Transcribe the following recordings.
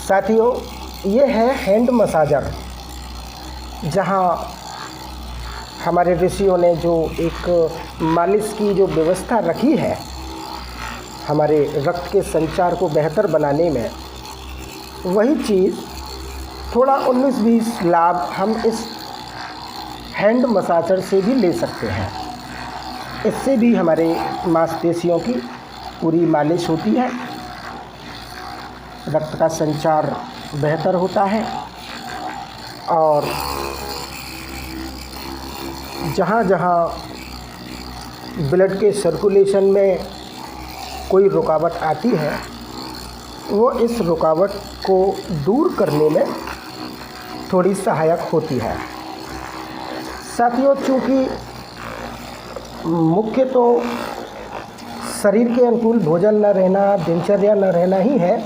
साथियों, ये है हैंड मसाजर, जहाँ हमारे ऋषियों ने जो एक मालिश की जो व्यवस्था रखी है हमारे रक्त के संचार को बेहतर बनाने में, वही चीज़ थोड़ा 19-20 लाभ हम इस हैंड मसाजर से भी ले सकते हैं। इससे भी हमारे मांसपेशियों की पूरी मालिश होती है, रक्त का संचार बेहतर होता है और जहाँ जहाँ ब्लड के सर्कुलेशन में कोई रुकावट आती है वो इस रुकावट को दूर करने में थोड़ी सहायक होती है। साथियों, चूँकि मुख्य तो शरीर के अनुकूल भोजन न रहना, दिनचर्या न रहना ही है,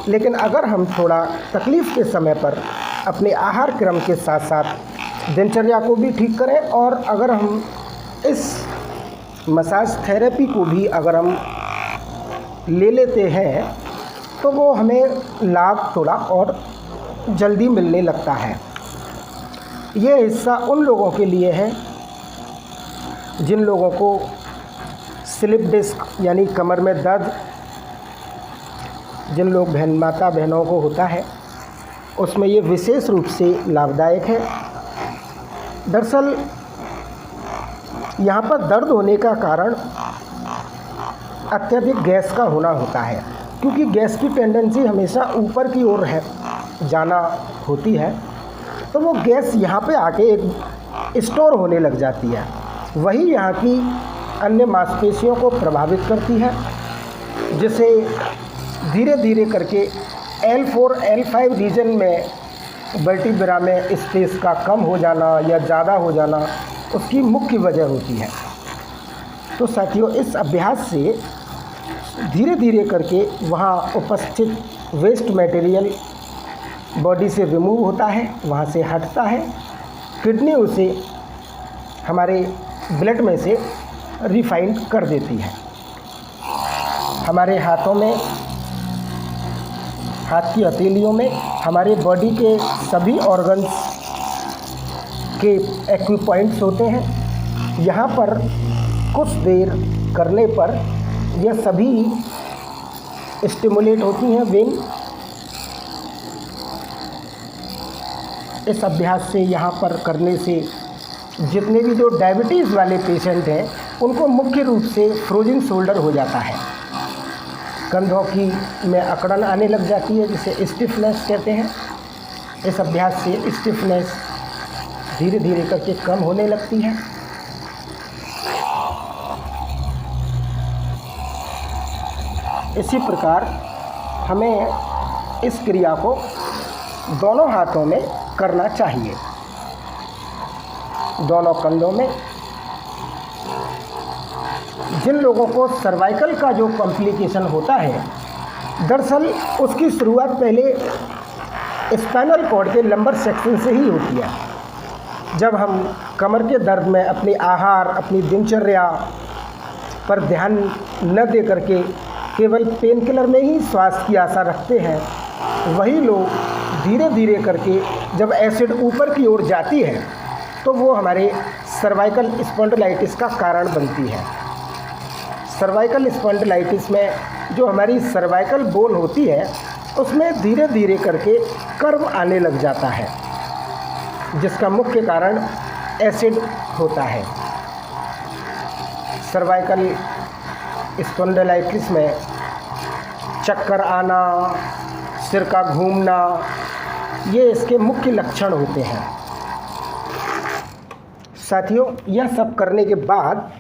लेकिन अगर हम थोड़ा तकलीफ़ के समय पर अपने आहार क्रम के साथ साथ दिनचर्या को भी ठीक करें और अगर हम इस मसाज थेरेपी को भी अगर हम ले लेते हैं तो वो हमें लाभ थोड़ा और जल्दी मिलने लगता है। ये हिस्सा उन लोगों के लिए है जिन लोगों को स्लिप डिस्क यानी कमर में दर्द, जिन लोग माता बहनों को होता है, उसमें ये विशेष रूप से लाभदायक है। दरअसल यहाँ पर दर्द होने का कारण अत्यधिक गैस का होना होता है, क्योंकि गैस की टेंडेंसी हमेशा ऊपर की ओर है जाना होती है, तो वो गैस यहाँ पे आके एक स्टोर होने लग जाती है। वही यहाँ की अन्य मांसपेशियों को प्रभावित करती है, जिसे धीरे धीरे करके L4, L5 रीजन में वर्टिब्रा में स्पेस का कम हो जाना या ज़्यादा हो जाना उसकी मुख्य वजह होती है। तो साथियों, इस अभ्यास से धीरे धीरे करके वहाँ उपस्थित वेस्ट मटेरियल बॉडी से रिमूव होता है, वहाँ से हटता है। किडनी उसे हमारे ब्लड में से रिफाइंड कर देती है। हमारे हाथों में, हाथ की हथेलियों में हमारे बॉडी के सभी ऑर्गन्स के एक्यूपॉइंट्स होते हैं। यहाँ पर कुछ देर करने पर यह सभी स्टिमुलेट होती हैं वेन। इस अभ्यास से यहाँ पर करने से जितने भी जो डायबिटीज़ वाले पेशेंट हैं उनको मुख्य रूप से फ्रोजन शोल्डर हो जाता है, कंधों की में अकड़न आने लग जाती है, जिसे स्टिफनेस कहते हैं। इस अभ्यास से स्टिफनेस धीरे धीरे करके कम होने लगती है। इसी प्रकार हमें इस क्रिया को दोनों हाथों में करना चाहिए, दोनों कंधों में। जिन लोगों को सर्वाइकल का जो कॉम्प्लिकेशन होता है, दरअसल उसकी शुरुआत पहले स्पाइनल कॉर्ड के लंबर सेक्शन से ही होती है। जब हम कमर के दर्द में अपने आहार, अपनी दिनचर्या पर ध्यान न दे करके केवल पेन किलर में ही स्वास्थ्य की आशा रखते हैं, वही लोग धीरे धीरे करके जब एसिड ऊपर की ओर जाती है तो वो हमारे सर्वाइकल स्पॉन्डिलाइटिस का कारण बनती है। सर्वाइकल स्पॉन्डिलाइटिस में जो हमारी सर्वाइकल बोन होती है उसमें धीरे धीरे करके कर्व आने लग जाता है, जिसका मुख्य कारण एसिड होता है। सर्वाइकल स्पॉन्डिलाइटिस में चक्कर आना, सिर का घूमना, ये इसके मुख्य लक्षण होते हैं। साथियों, यह सब करने के बाद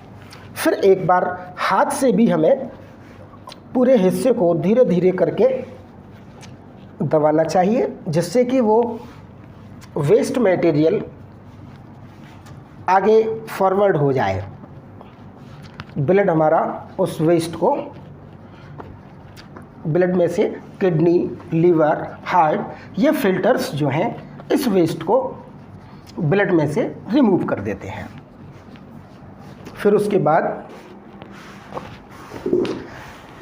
फिर एक बार हाथ से भी हमें पूरे हिस्से को धीरे धीरे करके दबाना चाहिए, जिससे कि वो वेस्ट मटेरियल आगे फॉरवर्ड हो जाए। ब्लड हमारा उस वेस्ट को ब्लड में से किडनी, लीवर, हार्ट, ये फिल्टर्स जो हैं इस वेस्ट को ब्लड में से रिमूव कर देते हैं। फिर उसके बाद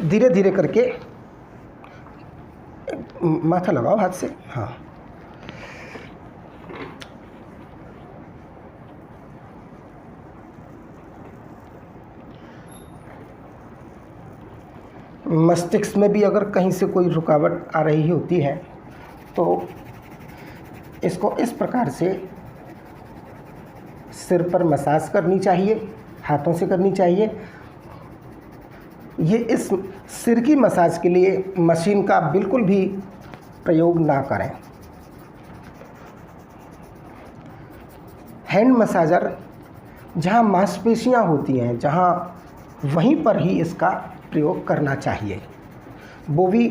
धीरे धीरे करके माथा लगाओ हाथ से। हाँ, मस्तिष्क में भी अगर कहीं से कोई रुकावट आ रही होती है तो इसको इस प्रकार से सिर पर मसाज करनी चाहिए, हाथों से करनी चाहिए। ये इस सिर की मसाज के लिए मशीन का बिल्कुल भी प्रयोग ना करें। हैंड मसाजर जहाँ मांसपेशियाँ होती हैं, जहाँ वहीं पर ही इसका प्रयोग करना चाहिए, वो भी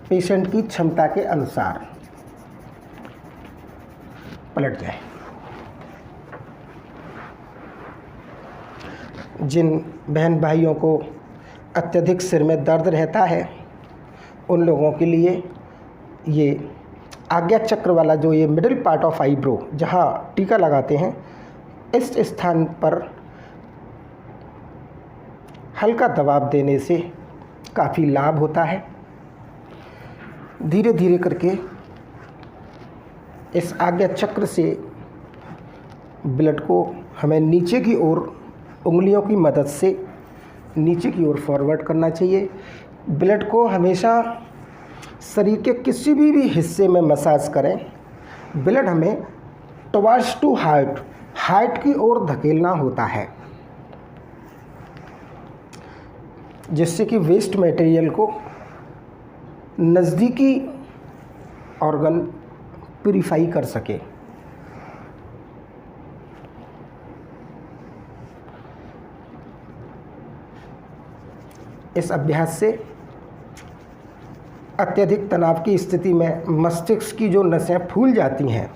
पेशेंट की क्षमता के अनुसार। पलट जाए। जिन बहन भाइयों को अत्यधिक सिर में दर्द रहता है, उन लोगों के लिए ये आज्ञा चक्र वाला जो ये मिडिल पार्ट ऑफ आईब्रो जहाँ टीका लगाते हैं, इस स्थान पर हल्का दबाव देने से काफ़ी लाभ होता है। धीरे धीरे करके इस आज्ञा चक्र से ब्लड को हमें नीचे की ओर उंगलियों की मदद से नीचे की ओर फॉरवर्ड करना चाहिए। ब्लड को हमेशा शरीर के किसी भी हिस्से में मसाज करें, ब्लड हमें टुवर्ड्स टू हार्ट की ओर धकेलना होता है, जिससे कि वेस्ट मटेरियल को नज़दीकी ऑर्गन प्यूरिफाई कर सके। इस अभ्यास से अत्यधिक तनाव की स्थिति में मस्तिष्क की जो नसें फूल जाती हैं,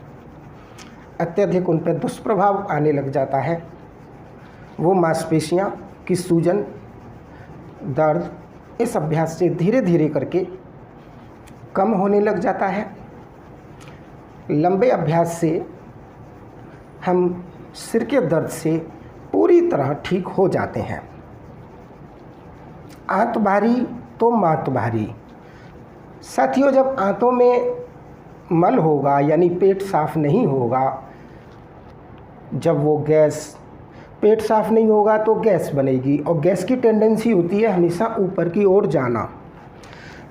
अत्यधिक उन पर दुष्प्रभाव आने लग जाता है। वो मांसपेशियाँ की सूजन, दर्द इस अभ्यास से धीरे धीरे करके कम होने लग जाता है। लंबे अभ्यास से हम सिर के दर्द से पूरी तरह ठीक हो जाते हैं। आंत भारी तो मात भारी। साथियों, जब आंतों में मल होगा यानी पेट साफ नहीं होगा, जब वो गैस, पेट साफ नहीं होगा तो गैस बनेगी, और गैस की टेंडेंसी होती है हमेशा ऊपर की ओर जाना।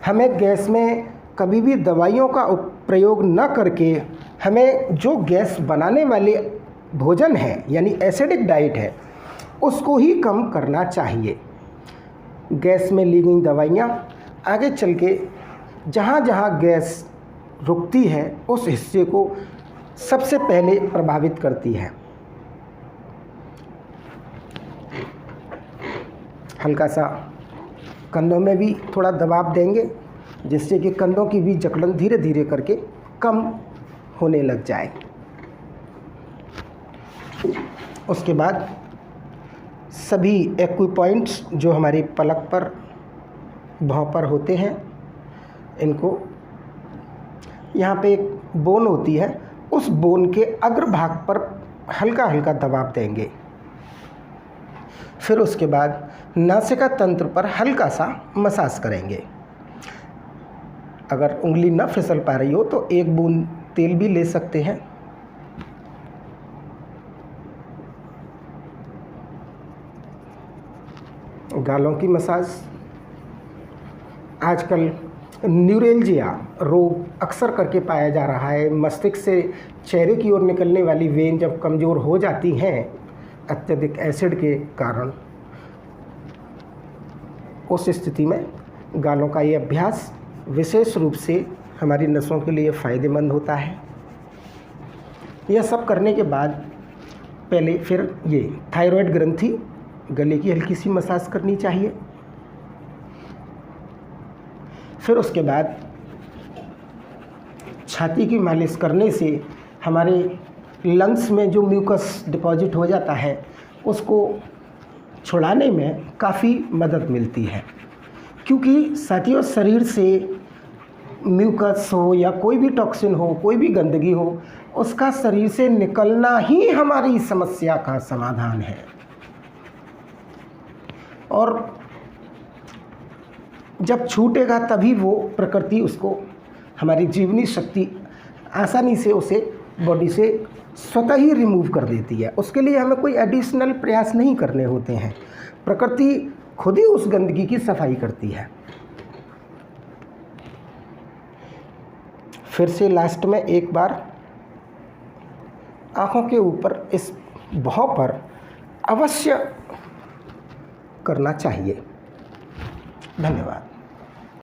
हमें गैस में कभी भी दवाइयों का प्रयोग न करके हमें जो गैस बनाने वाले भोजन है यानी एसिडिक डाइट है, उसको ही कम करना चाहिए। गैस में ली गई दवाइयाँ आगे चल के जहाँ जहाँ गैस रुकती है उस हिस्से को सबसे पहले प्रभावित करती है। हल्का सा कंधों में भी थोड़ा दबाव देंगे, जिससे कि कंधों की भी जकड़न धीरे धीरे करके कम होने लग जाए। उसके बाद सभी एक्यूपॉइंट्स जो हमारी पलक पर, भौं पर होते हैं, इनको यहाँ पे एक बोन होती है, उस बोन के अग्रभाग पर हल्का हल्का दबाव देंगे। फिर उसके बाद नासिका तंत्र पर हल्का सा मसाज करेंगे। अगर उंगली न फिसल पा रही हो तो एक बूंद तेल भी ले सकते हैं। गालों की मसाज। आजकल न्यूरेल्जिया रोग अक्सर करके पाया जा रहा है। मस्तिष्क से चेहरे की ओर निकलने वाली वेन जब कमज़ोर हो जाती हैं अत्यधिक एसिड के कारण, उस स्थिति में गालों का ये अभ्यास विशेष रूप से हमारी नसों के लिए फ़ायदेमंद होता है। यह सब करने के बाद पहले फिर ये थायराइड ग्रंथि, गले की हल्की सी मसाज करनी चाहिए। फिर उसके बाद छाती की मालिश करने से हमारे लंग्स में जो म्यूकस डिपॉजिट हो जाता है उसको छुड़ाने में काफ़ी मदद मिलती है। क्योंकि साथियों, शरीर से म्यूकस हो या कोई भी टॉक्सिन हो, कोई भी गंदगी हो, उसका शरीर से निकलना ही हमारी समस्या का समाधान है। और जब छूटेगा तभी वो प्रकृति उसको, हमारी जीवनी शक्ति आसानी से उसे बॉडी से स्वतः ही रिमूव कर देती है। उसके लिए हमें कोई एडिशनल प्रयास नहीं करने होते हैं, प्रकृति खुद ही उस गंदगी की सफाई करती है। फिर से लास्ट में एक बार आँखों के ऊपर इस भौं पर अवश्य करना चाहिए। धन्यवाद।